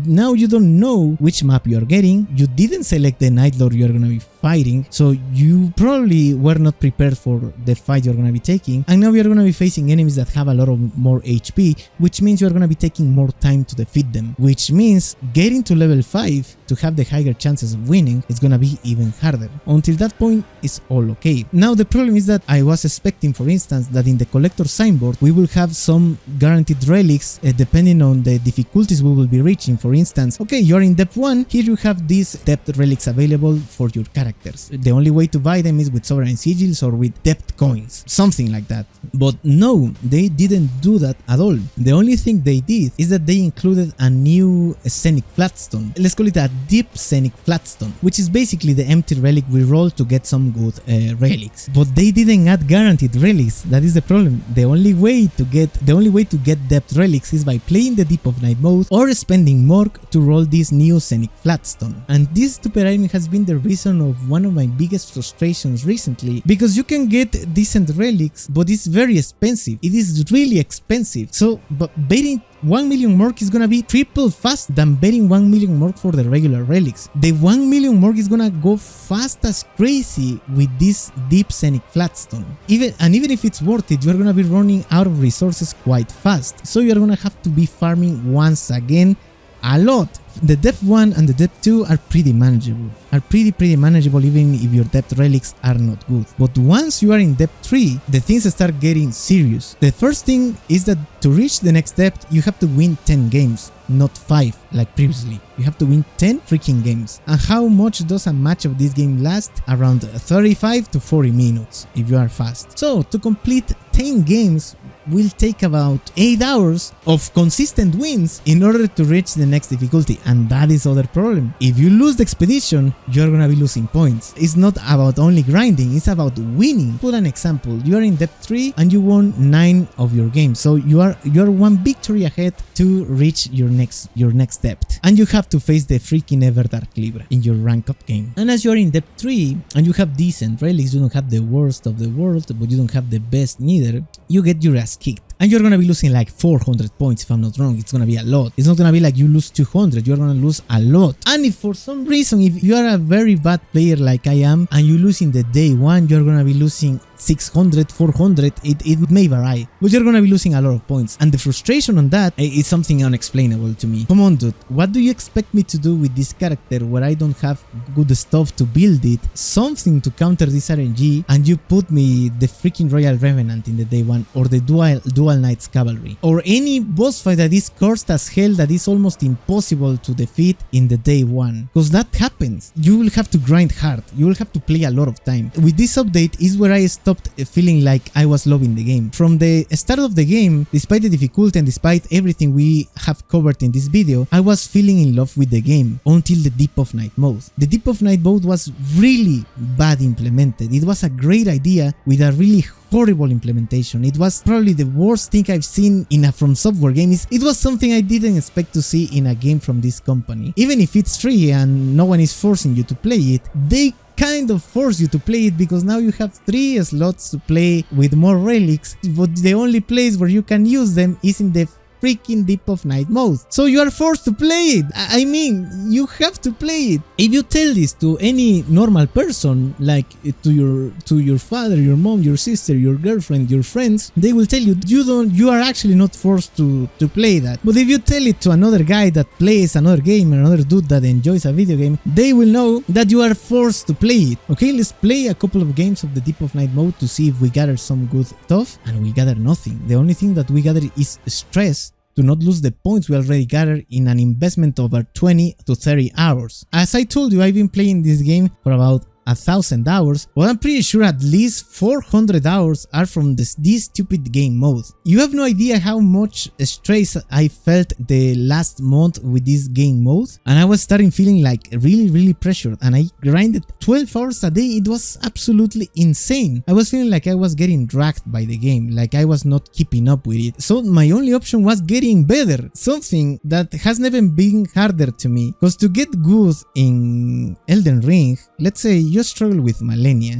now you don't know which map you are getting. You didn't select the Night Lord you're gonna be fighting, so you probably were not prepared for the fight you're gonna be taking, and now you're gonna be facing enemies that have a lot of more HP, which means you're gonna be taking more time to defeat them, which means getting to level 5 to have the higher chances of winning is gonna be even harder. Until that point, it's all okay. Now the problem is that I was expecting, for instance, that in the collector signboard we will have some guaranteed relics depending on the difficulties we will be reaching. For instance, okay, you're in depth 1, here you have these depth relics available for your characters. The only way to buy them is with sovereign sigils or with depth coins, something like that. But no, they didn't do that at all. The only thing they did is that they included a new scenic flatstone. Let's call it a deep scenic flatstone, which is basically the empty relic we roll to get some good relics. But they didn't add guaranteed relics. That is the problem. The only way to get depth relics is by playing the Deep of Night mode or spending Mork to roll this new scenic flatstone. And this stupid item has been the reason of one of my biggest frustrations recently, because you can get decent relics, but it's very expensive. It is really expensive. So, but betting 1 million Mork is gonna be triple fast than betting 1 million Mork for the regular relics. The 1 million Mork is gonna go fast as crazy with this deep scenic flatstone. Even if it's worth it, you're gonna be running out of resources quite fast. So you're gonna have to be farming once again a lot. The depth 1 and the depth 2 are pretty manageable. Pretty manageable even if your depth relics are not good. But once you are in depth 3, the things start getting serious. The first thing is that to reach the next depth, you have to win 10 games, not 5 like previously. You have to win 10 freaking games. And how much does a match of this game last? Around 35 to 40 minutes if you are fast. So to complete 10 games will take about 8 hours of consistent wins in order to reach the next difficulty, and that is other problem. If you lose the expedition, you're gonna be losing points. It's not about only grinding, it's about winning. Put an example, you are in depth 3 and you won 9 of your games, so you're 1 victory ahead to reach your next depth, and you have to face the freaking Everdark Libra in your rank up game. And as you're in depth 3 and you have decent relics, you don't have the worst of the world, but you don't have the best neither, you get your ass kicked. And you're gonna be losing like 400 points if I'm not wrong. It's gonna be a lot. It's not gonna be like you lose 200, you're gonna lose a lot. And if for some reason, if you are a very bad player like I am, and you lose in the day 1, you're gonna be losing 600, 400, it may vary, but you're gonna be losing a lot of points. And the frustration on that is something unexplainable to me. Come on, dude, what do you expect me to do with this character where I don't have good stuff to build it, something to counter this RNG, and you put me the freaking Royal Revenant in the day 1, or the Dual Knights Cavalry, or any boss fight that is cursed as hell that is almost impossible to defeat in the day 1, because that happens. You will have to grind hard, you will have to play a lot of time. With this update is where I stopped feeling like I was loving the game. From the start of the game, despite the difficulty and despite everything we have covered in this video, I was feeling in love with the game until the Deep of Night mode. The Deep of Night mode was really bad implemented. It was a great idea with a really horrible implementation. It was probably the worst thing I've seen in a From Software game. It was something I didn't expect to see in a game from this company. Even if it's free and no one is forcing you to play it, they kind of force you to play it, because now you have 3 slots to play with more relics, but the only place where you can use them is in the freaking Deep of Night mode. So you are forced to play it. I mean, you have to play it. If you tell this to any normal person, like to your father, your mom, your sister, your girlfriend, your friends, they will tell you you are actually not forced to play that. But if you tell it to another guy that plays another game or another dude that enjoys a video game, they will know that you are forced to play it. Okay, let's play a couple of games of the Deep of Night mode to see if we gather some good stuff, and we gather nothing. The only thing that we gather is stress to not lose the points we already gathered in an investment over 20 to 30 hours. As I told you, I've been playing this game for about 1,000 hours, but I'm pretty sure at least 400 hours are from this stupid game mode. You have no idea how much stress I felt the last month with this game mode, and I was starting feeling like really pressured, and I grinded 12 hours a day. It was absolutely insane. I was feeling like I was getting dragged by the game, like I was not keeping up with it. So my only option was getting better, something that has never been harder to me, because to get good in Elden Ring, let's say you're struggling with Malenia,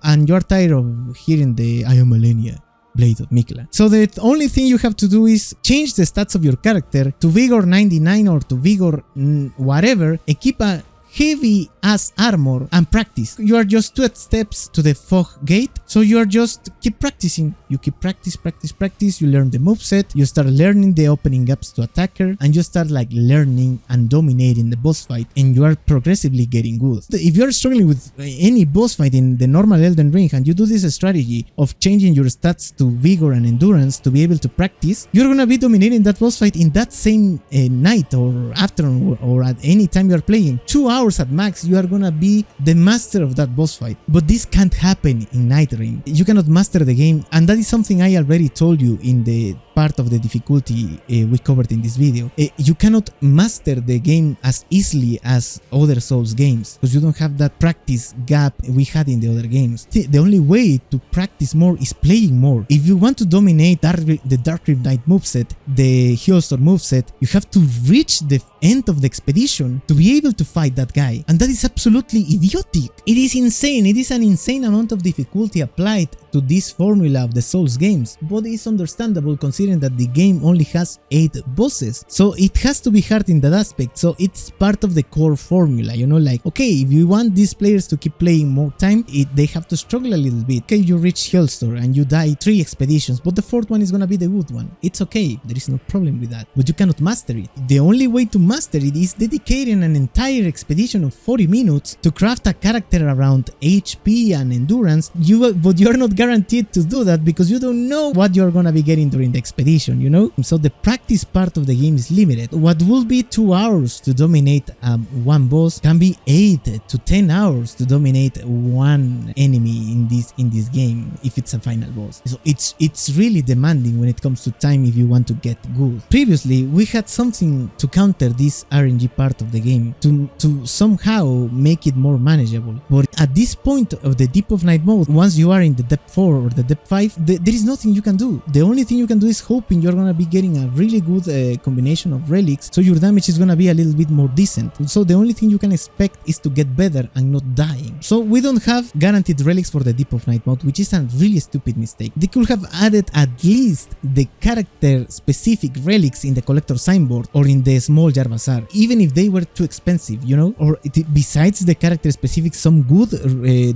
and you're tired of hearing the I am Malenia, Blade of Mikla. So the only thing you have to do is change the stats of your character to Vigor 99 or to Vigor whatever, equip a heavy ass armor and practice. You are just 2 steps to the fog gate, so you are just keep practicing. You keep practice, you learn the moveset, you start learning the opening gaps to attacker, and you start like learning and dominating the boss fight, and you are progressively getting good. If you are struggling with any boss fight in the normal Elden Ring and you do this strategy of changing your stats to vigor and endurance to be able to practice, you're gonna be dominating that boss fight in that same night or afternoon or at any time you are playing. 2 hours at max, you are gonna be the master of that boss fight. But this can't happen in Nightreign. You cannot master the game, and that is something I already told you in the part of the difficulty we covered in this video. You cannot master the game as easily as other Souls games because you don't have that practice gap we had in the other games. The only way to practice more is playing more. If you want to dominate the Dark Knight moveset, the Hellstorm moveset, you have to reach the end of the expedition to be able to fight that guy, and that is absolutely idiotic. It is insane. It is an insane amount of difficulty applied to this formula of the Souls games, but it's understandable considering that the game only has 8 bosses, so it has to be hard in that aspect. So it's part of the core formula, you know, like, okay, if you want these players to keep playing more time, they have to struggle a little bit. Okay, you reach Hellstorm and you die 3 expeditions, but the 4th one is gonna be the good one. It's okay, there is no problem with that, but you cannot master it. The only way to master it is dedicating an entire expedition of 40 minutes to craft a character around HP and endurance, but you're not guaranteed to do that because you don't know what you're gonna be getting during the expedition, you know? So the practice part of the game is limited. What will be 2 hours to dominate one boss can be 8 to 10 hours to dominate one enemy in this game if it's a final boss. So it's really demanding when it comes to time if you want to get good. Previously, we had something to counter this RNG part of the game to somehow make it more manageable. But at this point of the Deep of Night mode, once you are in the depth 4 or the depth 5, there is nothing you can do. The only thing you can do is hoping you're gonna be getting a really good combination of relics, so your damage is gonna be a little bit more decent. So the only thing you can expect is to get better and not dying. So we don't have guaranteed relics for the Deep of Night mode, which is a really stupid mistake. They could have added at least the character specific relics in the collector signboard or in the small jar bazaar, even if they were too expensive, you know, or besides the character specific, some good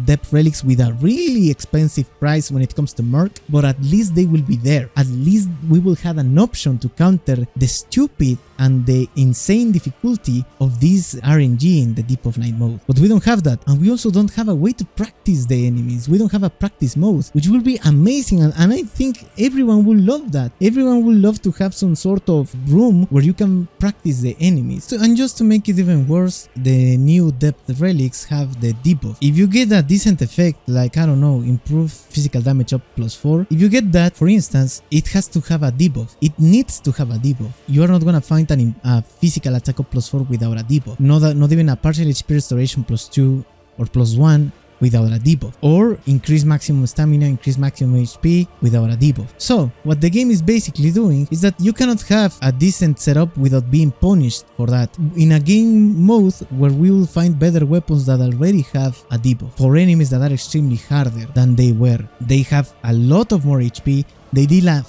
depth relics with a really expensive price when it comes to merc, but at least they will be there. At least we will have an option to counter the stupid and the insane difficulty of this RNG in the Deep of Night mode. But we don't have that, and we also don't have a way to practice the enemies. We don't have a practice mode, which will be amazing, and I think everyone will love that. Everyone will love to have some sort of room where you can practice the enemies. So, and just to make it even worse, the new depth relics have the debuff. If you get a decent effect, like, I don't know, improve physical damage up +4, if you get that, for instance, it has to have a debuff. It needs to have a debuff. You are not gonna find a physical attack of +4 without a debuff. Not even a partial HP restoration +2 or +1 without a debuff, or increase maximum stamina, increase maximum HP without a debuff. So what the game is basically doing is that you cannot have a decent setup without being punished for that in a game mode where we will find better weapons that already have a debuff for enemies that are extremely harder than they were. They have a lot of more HP, they deal a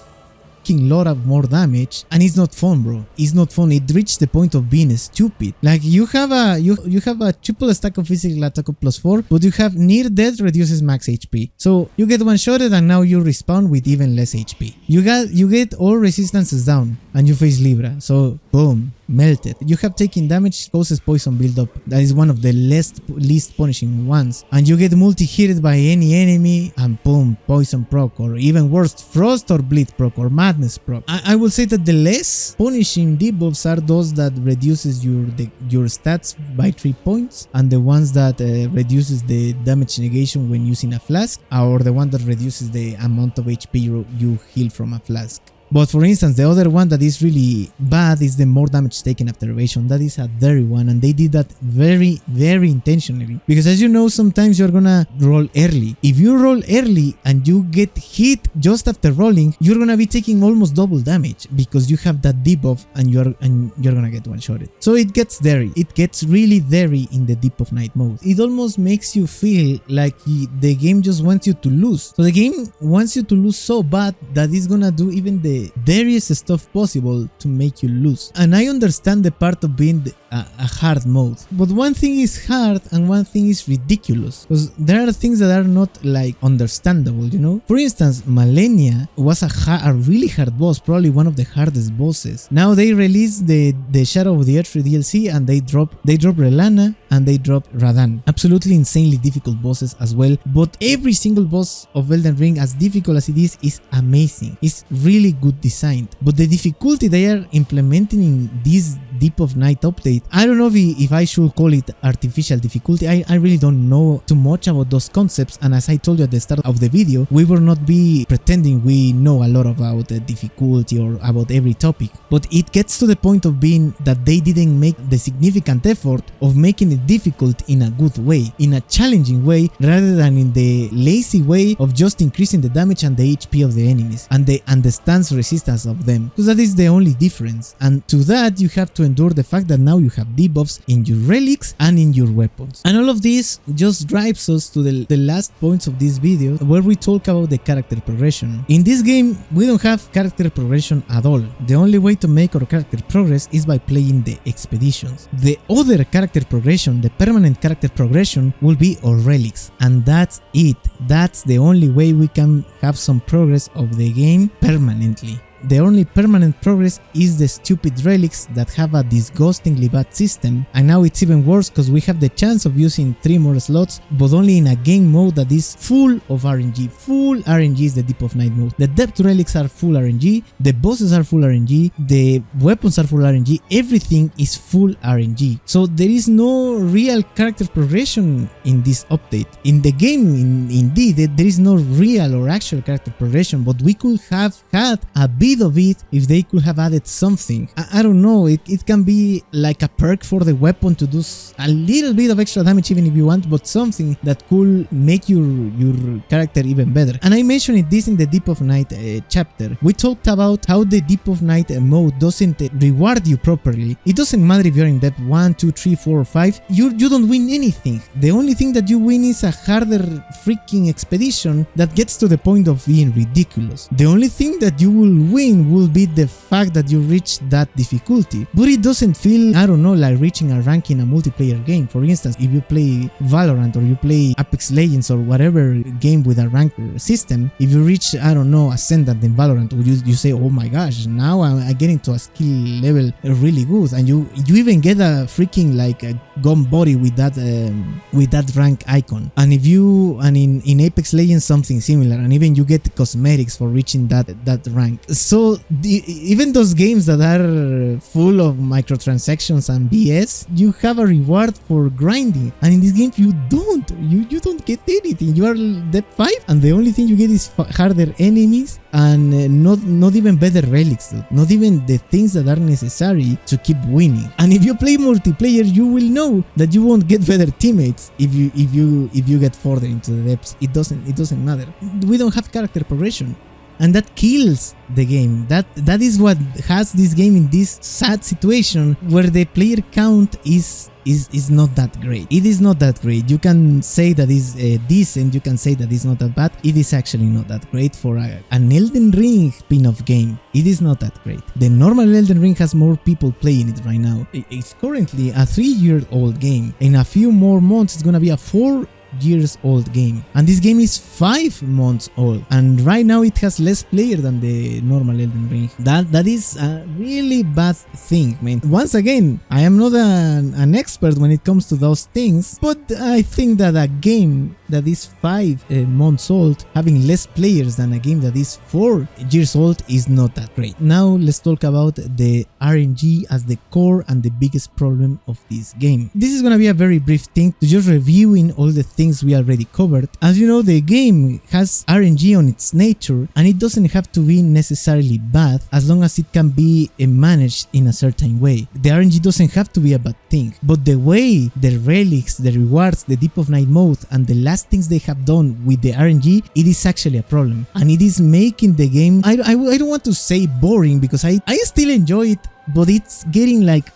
freaking lot of more damage, and it's not fun, bro. It's not fun. It reached the point of being stupid. Like you have a triple stack of physical attack of +4, but you have near death reduces max HP. So you get one-shotted and now you respawn with even less HP. You get all resistances down and you face Libra. So boom, melted. You have taken damage, causes poison build-up. That is one of the least punishing ones. And you get multi-hitted by any enemy and boom, poison proc, or even worse, frost or bleed proc or madness proc. I will say that the less punishing debuffs are those that reduces your stats by 3 points, and the ones that reduces the damage negation when using a flask, or the one that reduces the amount of HP you heal from a flask. But for instance, the other one that is really bad is the more damage taken after evasion. That is a dirty one, and they did that very, very intentionally. Because as you know, sometimes you're gonna roll early. If you roll early and you get hit just after rolling, you're gonna be taking almost double damage because you have that debuff and you're gonna get one-shotted. So it gets dirty. It gets really dirty in the Deep of Night mode. It almost makes you feel like the game just wants you to lose. So the game wants you to lose so bad that it's gonna do even the dirtiest stuff possible to make you lose. And I understand the part of being a hard mode, but one thing is hard and one thing is ridiculous, because there are things that are not like understandable, you know. For instance, Malenia was a really hard boss, probably one of the hardest bosses. Now they released the Shadow of the Earth DLC, and they drop Relana and they drop Radan. Absolutely insanely difficult bosses as well, but every single boss of Elden Ring, as difficult as it is amazing. It's really good designed, but the difficulty they are implementing in this Deep of Night update, I don't know if I should call it artificial difficulty. I really don't know too much about those concepts, and as I told you at the start of the video, we will not be pretending we know a lot about the difficulty or about every topic, but it gets to the point of being that they didn't make the significant effort of making it difficult in a good way, in a challenging way, rather than in the lazy way of just increasing the damage and the HP of the enemies and the stance resistance of them, because that is the only difference. And to that you have to endure the fact that now you have debuffs in your relics and in your weapons. And all of this just drives us to the last points of this video, where we talk about the character progression. In this game we don't have character progression at all. The only way to make our character progress is by playing the expeditions. The other character progression, the permanent character progression, will be our relics, and that's it. That's the only way we can have some progress of the game permanently. The only permanent progress is the stupid relics that have a disgustingly bad system, and now it's even worse because we have the chance of using 3 more slots, but only in a game mode that is full of RNG. Full RNG is the Deep of Night mode. The depth relics are full RNG, the bosses are full RNG, the weapons are full RNG, everything is full RNG. So there is no real character progression in this update. In the game, indeed, there is no real or actual character progression, but we could have had a bit of it if they could have added something. I don't know, it can be like a perk for the weapon to do a little bit of extra damage even if you want, but something that could make your character even better. And I mentioned this in the Deep of Night chapter. We talked about how the Deep of Night mode doesn't reward you properly. It doesn't matter if you're in depth 1, 2, 3, 4 or 5, you don't win anything. The only thing that you win is a harder freaking expedition that gets to the point of being ridiculous. The only thing that you will win will be the fact that you reach that difficulty, but it doesn't feel, I don't know, like reaching a rank in a multiplayer game. For instance, if you play Valorant or you play Apex Legends or whatever game with a rank system, if you reach, I don't know, Ascendant in Valorant, you say, oh my gosh, now I'm getting to a skill level really good, and you even get a freaking like a gun body with that rank icon. And if you, and in Apex Legends something similar, and even you get cosmetics for reaching that rank. So even those games that are full of microtransactions and BS, you have a reward for grinding, and in this game you don't get anything. You are depth 5 and the only thing you get is harder enemies and not even better relics, dude. Not even the things that are necessary to keep winning. And if you play multiplayer, you will know that you won't get better teammates if you get further into the depths. It doesn't matter. We don't have character progression, and that kills the game. That is what has this game in this sad situation where the player count is is not that great. It is not that great. You can say that it's decent, you can say that it's not that bad. It is actually not that great for an Elden Ring spin-off game. It is not that great. The normal Elden Ring has more people playing it right now. It's currently a 3-year-old game. In a few more months, it's gonna be a 4-year-old game, and this game is 5 months old, and right now it has less players than the normal Elden Ring. That is a really bad thing, man. Once again, I am not an expert when it comes to those things, but I think that a game that is 5 months old having less players than a game that is 4 years old is not that great. Now let's talk about the RNG as the core and the biggest problem of this game. This is gonna be a very brief thing to just reviewing all the things we already covered. As you know, the game has RNG on its nature, and it doesn't have to be necessarily bad as long as it can be managed in a certain way. The RNG doesn't have to be a bad thing, but the way the relics, the rewards, the Deep of Night mode, and the last things they have done with the RNG, it is actually a problem, and it is making the game, I don't want to say boring, because I still enjoy it, but it's getting like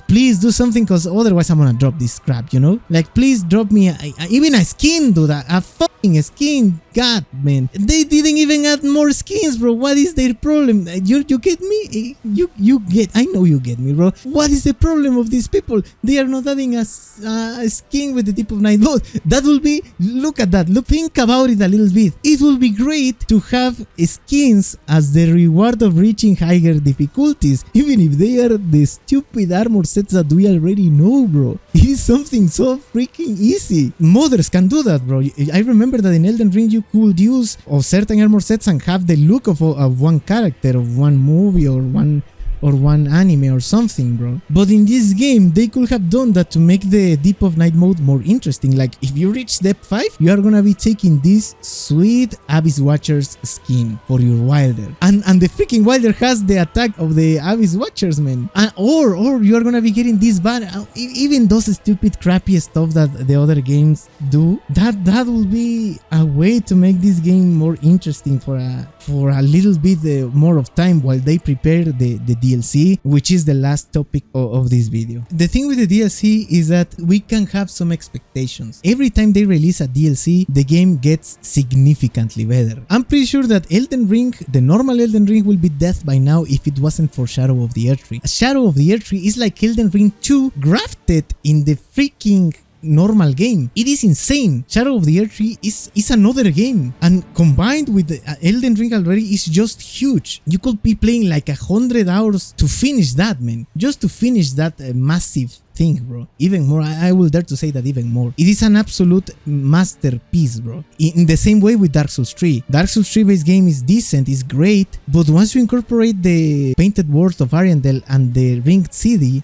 please do something, because otherwise I'm gonna drop this crap, you know? Like, please drop me even a skin, dude, a fucking skin. God, man, they didn't even add more skins, bro. What is their problem? You get me? You get, I know you get me, bro. What is the problem of these people? They are not adding a skin with the Deep of Night mode. That will be, look at that, look, think about it a little bit. It will be great to have skins as the reward of reaching higher difficulties, even if they are the stupid armor sets that we already know, bro. It is something so freaking easy. Modders can do that, bro. I remember that in Elden Ring you could use of certain armor sets and have the look of one character, of one movie, or one anime or something, bro. But in this game, they could have done that to make the Deep of Night mode more interesting. Like, if you reach depth 5, you are gonna be taking this sweet Abyss Watcher's skin for your Wilder. And the freaking Wilder has the attack of the Abyss Watchers, man. Or you are gonna be getting this bad, even those stupid crappy stuff that the other games do. That will be a way to make this game more interesting for a little bit more of time while they prepare the DLC, which is the last topic of this video. The thing with the DLC is that we can have some expectations. Every time they release a DLC, the game gets significantly better. I'm pretty sure that Elden Ring, the normal Elden Ring, will be dead by now if it wasn't for Shadow of the Erdtree. Shadow of the Erdtree is like Elden Ring 2 grafted in the freaking normal game. It is insane. Shadow of the Erdtree is another game, and combined with the Elden Ring already is just huge. You could be playing like 100 hours to finish that, man. Just to finish that massive thing, bro. Even more, I will dare to say that even more. It is an absolute masterpiece, bro. In the same way with Dark Souls 3. Dark Souls 3 base game is decent, is great, but once you incorporate the painted world of Ariandel and the ringed city,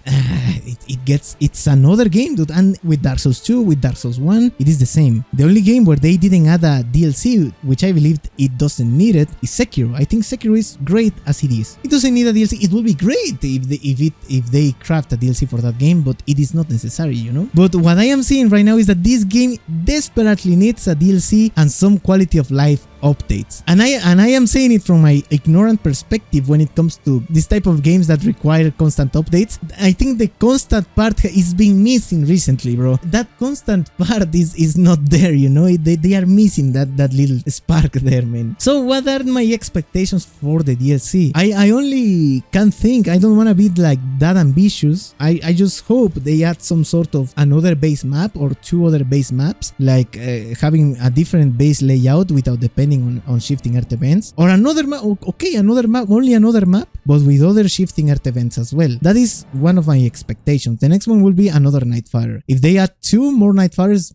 it's another game, dude. And with Dark Souls 2, with Dark Souls 1, it is the same. The only game where they didn't add a DLC, which I believe it doesn't need it, is Sekiro. I think Sekiro is great as it is. It doesn't need a DLC. It will be great if they craft a DLC for that game, but it is not necessary, you know? But what I am seeing right now is that this game desperately needs a DLC and some quality of life updates. And I am saying it from my ignorant perspective when it comes to this type of games that require constant updates. I think the constant part is being missing recently, bro. That constant part is not there, you know? They are missing that little spark there, man. So what are my expectations for the DLC? I only can think, I don't want to be like that ambitious. I just hope they add some sort of another base map or 2 other base maps, like having a different base layout without depending on shifting earth events, or another map, okay, another map, only another map, but with other shifting earth events as well. That is one of my expectations. The next one will be another Nightfire. If they add 2 more Nightfires,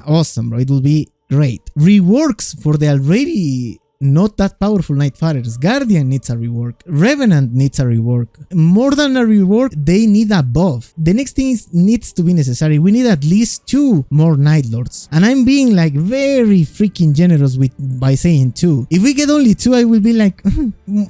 awesome, bro. It will be great. Reworks for the already not that powerful Nightfires. Guardian needs a rework. Revenant needs a rework. More than a rework, they need a buff. The next thing needs to be necessary. We need at least 2 more Night Lords. And I'm being like very freaking generous by saying 2. If we get only 2, I will be like,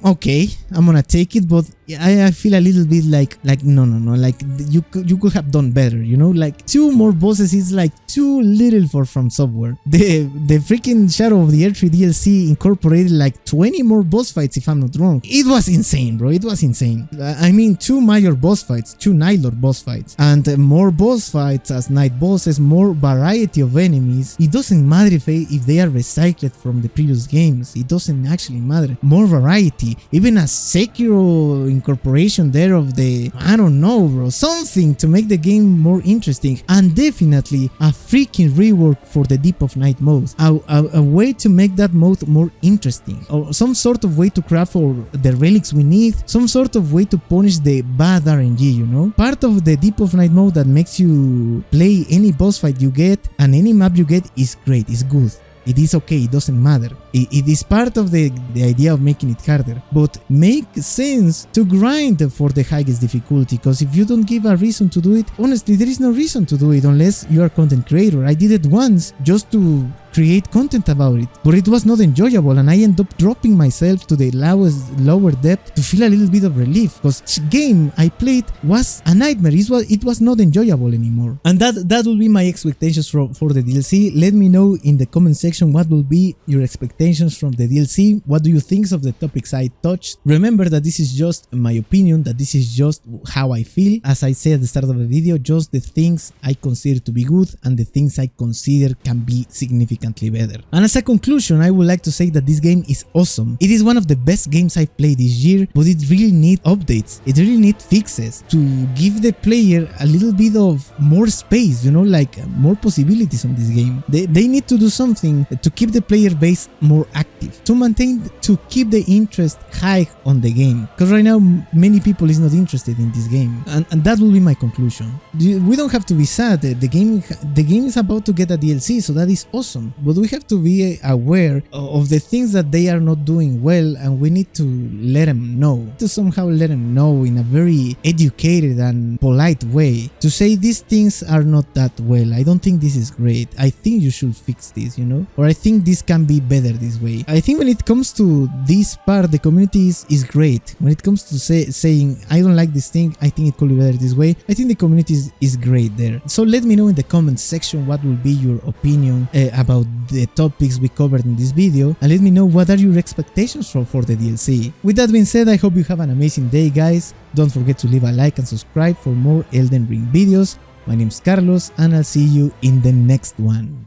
okay, I'm gonna take it, but I feel a little bit like no, like you could have done better, you know? Like 2 more bosses is like too little for From Software. The freaking Shadow of the Erdtree DLC incorporates incorporated like 20 more boss fights if I'm not wrong. It was insane, bro. It was insane. I mean, 2 major boss fights, 2 Night Lord boss fights, and more boss fights as night bosses, more variety of enemies. It doesn't matter if they are recycled from the previous games. It doesn't actually matter. More variety, even a Sekiro incorporation there of the, I don't know, bro, something to make the game more interesting, and definitely a freaking rework for the Deep of Night mode, a way to make that mode more interesting, or some sort of way to craft all the relics we need, some sort of way to punish the bad RNG, you know? Part of the Deep of Night mode that makes you play any boss fight you get and any map you get is great, is good. It is okay, it doesn't matter. It is part of the idea of making it harder, but make sense to grind for the highest difficulty, because if you don't give a reason to do it, honestly, there is no reason to do it unless you are a content creator. I did it once just to create content about it, but it was not enjoyable, and I ended up dropping myself to the lower depth to feel a little bit of relief, because each game I played was a nightmare. It was not enjoyable anymore. And that will be my expectations for the DLC. Let me know in the comment section what will be your expectations from the DLC. What do you think of the topics I touched? Remember that this is just my opinion, that this is just how I feel. As I said at the start of the video, just the things I consider to be good and the things I consider can be significantly better. And as a conclusion, I would like to say that this game is awesome. It is one of the best games I've played this year, but it really needs updates. It really needs fixes to give the player a little bit of more space, you know, like more possibilities on this game. They need to do something to keep the player base more active, to keep the interest high on the game, because right now many people is not interested in this game, and that will be my conclusion. We don't have to be sad. The game is about to get a DLC, so that is awesome, but we have to be aware of the things that they are not doing well, and we need to let them know, to somehow let them know in a very educated and polite way, to say these things are not that well. I don't think this is great. I think you should fix this, you know, or I think this can be better this way. I think when it comes to this part, the community is great. When it comes to saying I don't like this thing, I think it could be better this way, I think the community is great there. So let me know in the comment section what will be your opinion about the topics we covered in this video, and let me know what are your expectations for the DLC. With that being said, I hope you have an amazing day, guys. Don't forget to leave a like and subscribe for more Elden Ring videos. My name is Carlos, and I'll see you in the next one.